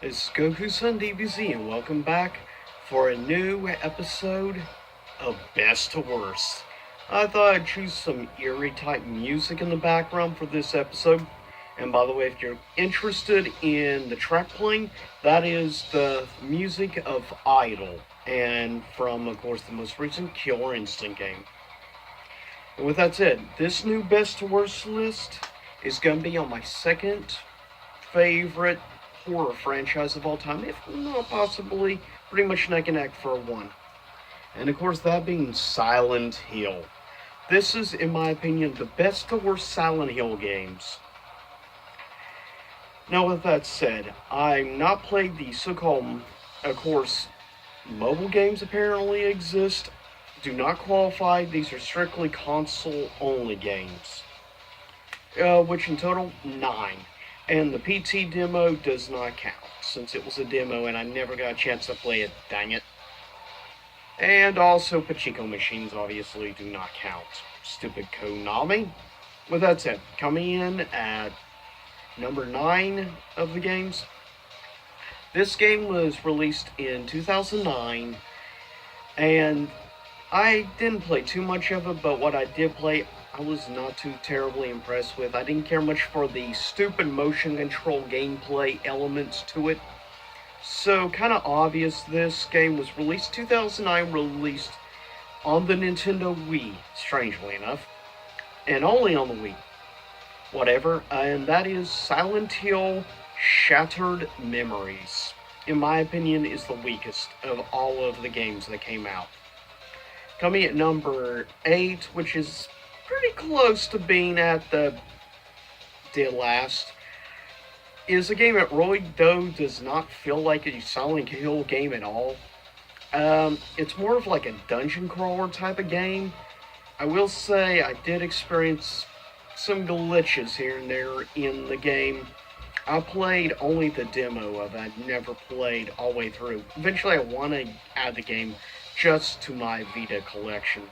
This is Goku-san DBZ, and welcome back for a new episode of Best to Worst. I thought I'd choose some eerie type music in the background for this episode. And by the way, if you're interested in the track playing, that is the music of Idol, and from, of course, the most recent Killer Instinct game. And with that said, this new Best to Worst list is going to be on my second favorite horror franchise of all time, if not possibly pretty much neck and neck for one. And of course, that being Silent Hill. This is, in my opinion, the best to worst Silent Hill games. Now, with that said, I've not played the so-called, of course, mobile games apparently exist. Do not qualify. These are strictly console-only games. Which in total, 9. And the PT demo does not count, since it was a demo and I never got a chance to play it, dang it. And also, Pachinko machines obviously do not count. Stupid Konami. With that said, coming in at number 9 of the games, this game was released in 2009, and I didn't play too much of it, but what I did play, I was not too terribly impressed with. I didn't care much for the stupid motion control gameplay elements to it. So, kind of obvious, this game was released 2009, released on the Nintendo Wii, strangely enough, and only on the Wii. Whatever, and that is Silent Hill Shattered Memories. In my opinion, is the weakest of all of the games that came out. Coming at number 8, which is pretty close to being at the dead last, is a game that really, though, does not feel like a Silent Hill game at all. It's more of like a dungeon crawler type of game. I will say I did experience some glitches here and there in the game. I played only the demo of it. I never played all the way through. Eventually I want to add the game just to my Vita collection.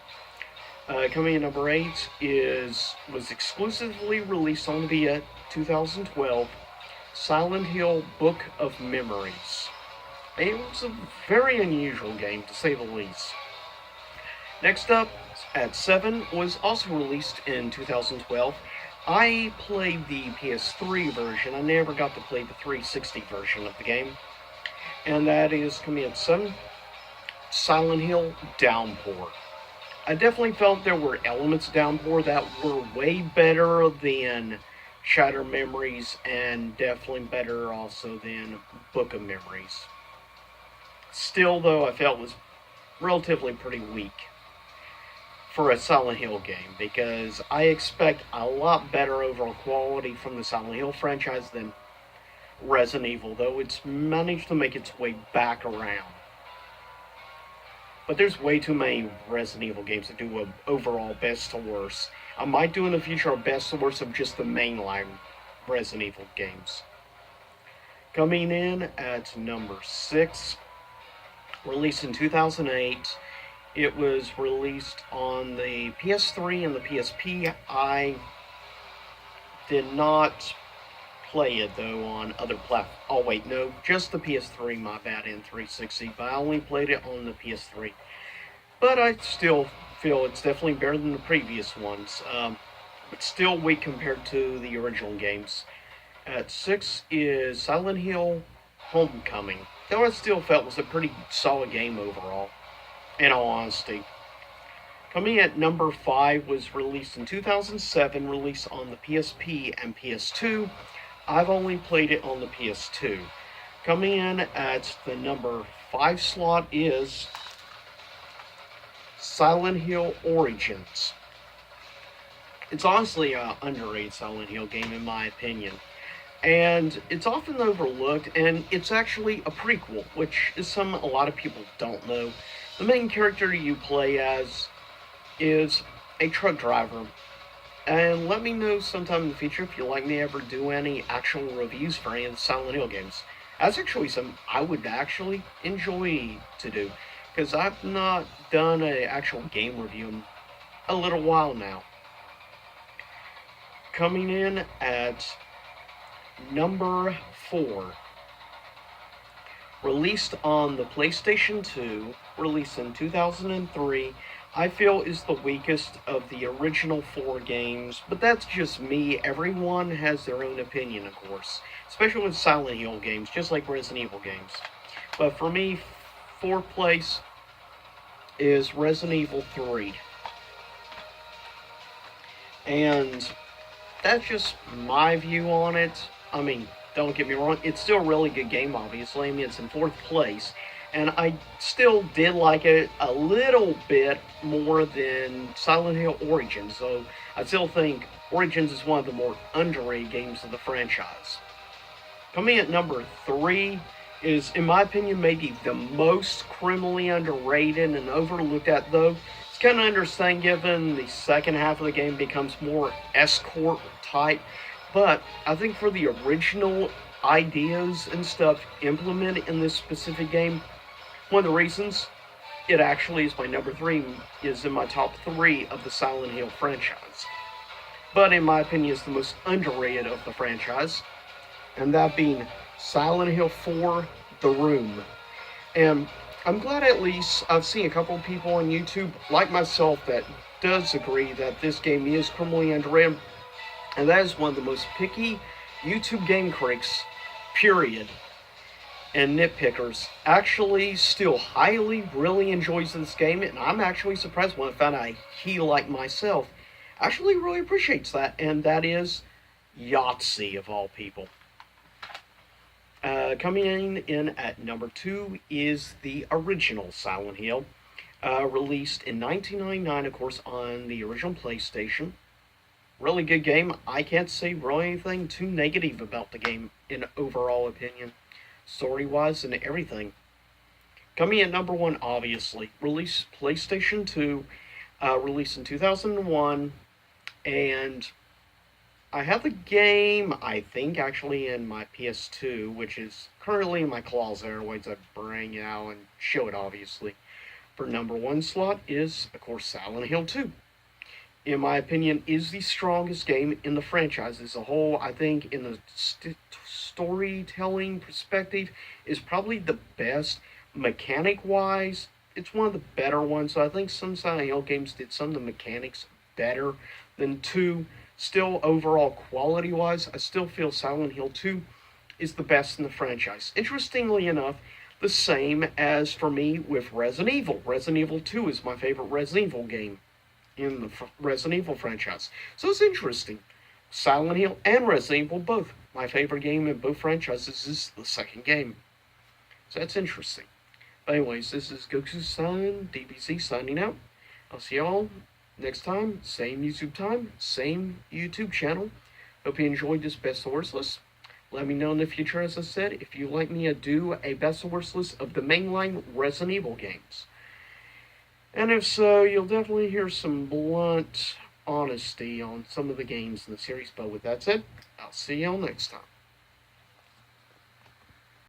Coming in number 8 was exclusively released on Vita 2012, Silent Hill Book of Memories. It was a very unusual game, to say the least. Next up, at 7, was also released in 2012. I played the PS3 version. I never got to play the 360 version of the game. And that is, coming at 7, Silent Hill Downpour. I definitely felt there were elements of Downpour that were way better than Shattered Memories, and definitely better also than Book of Memories. Still, though, I felt it was relatively pretty weak for a Silent Hill game, because I expect a lot better overall quality from the Silent Hill franchise than Resident Evil, though it's managed to make its way back around. But there's way too many Resident Evil games to do an overall best to worst. I might do in the future a best to worst of just the mainline Resident Evil games. Coming in at number 6, released in 2008. It was released on the PS3 and the PSP. I did not play it, though, on other platforms. Oh, wait, no, just the PS3, my bad, and 360, but I only played it on the PS3. But I still feel it's definitely better than the previous ones. But still weak compared to the original games. At 6 is Silent Hill Homecoming, though I still felt it was a pretty solid game overall, in all honesty. Coming at number 5 was released in 2007, released on the PSP and PS2. I've only played it on the PS2. Coming in at the number 5 slot is Silent Hill Origins. It's honestly an underrated Silent Hill game in my opinion. And it's often overlooked, and it's actually a prequel, which is something a lot of people don't know. The main character you play as is a truck driver. And let me know sometime in the future if you'd like me to ever do any actual reviews for any of the Silent Hill games. That's actually something I would actually enjoy to do, because I've not done an actual game review in a little while now. Coming in at number 4 released on the PlayStation 2, released in 2003, I feel is the weakest of the original four games, but that's just me. Everyone has their own opinion, of course, especially with Silent Hill games, just like Resident Evil games. But for me, fourth place is Resident Evil 3. And that's just my view on it. I mean, don't get me wrong, it's still a really good game, obviously. I mean, it's in fourth place. And I still did like it a little bit more than Silent Hill Origins, so I still think Origins is one of the more underrated games of the franchise. Coming at number 3 is, in my opinion, maybe the most criminally underrated and overlooked at, though. It's kind of understand given the second half of the game becomes more escort type, but I think for the original ideas and stuff implemented in this specific game, one of the reasons it actually is my number 3 is in my top 3 of the Silent Hill franchise. But in my opinion, is the most underrated of the franchise, and that being Silent Hill 4 The Room. And I'm glad at least I've seen a couple of people on YouTube, like myself, that does agree that this game is criminally underrated, and that is one of the most picky YouTube game critics, period, and nitpickers actually still highly really enjoys this game, and I'm actually surprised when I found out he, like myself, actually really appreciates that, and that is Yahtzee, of all people. Coming in at number 2 is the original Silent Hill, released in 1999, of course, on the original PlayStation. Really good game. I can't say really anything too negative about the game in overall opinion, story-wise and everything. Coming in number 1, obviously, released PlayStation 2, released in 2001, and I have the game, I think, actually in my PS2, which is currently in my closet. Otherwise, I'd bring it out and show it, obviously. For number 1 slot is, of course, Silent Hill 2. In my opinion, is the strongest game in the franchise as a whole. I think in the storytelling perspective is probably the best. Mechanic-wise, it's one of the better ones. So I think some Silent Hill games did some of the mechanics better than 2. Still, overall quality-wise, I still feel Silent Hill 2 is the best in the franchise. Interestingly enough, the same as for me with Resident Evil. Resident Evil 2 is my favorite Resident Evil game in the Resident Evil franchise. So it's interesting. Silent Hill and Resident Evil, both. My favorite game in both franchises is the second game. So that's interesting. But anyways, this is Goku-san, DBZ, signing out. I'll see y'all next time. Same YouTube time, same YouTube channel. Hope you enjoyed this best of worst list. Let me know in the future, as I said, if you'd like me to do a best of worst list of the mainline Resident Evil games. And if so, you'll definitely hear some blunt honesty on some of the games in the series. But with that said, I'll see y'all next time.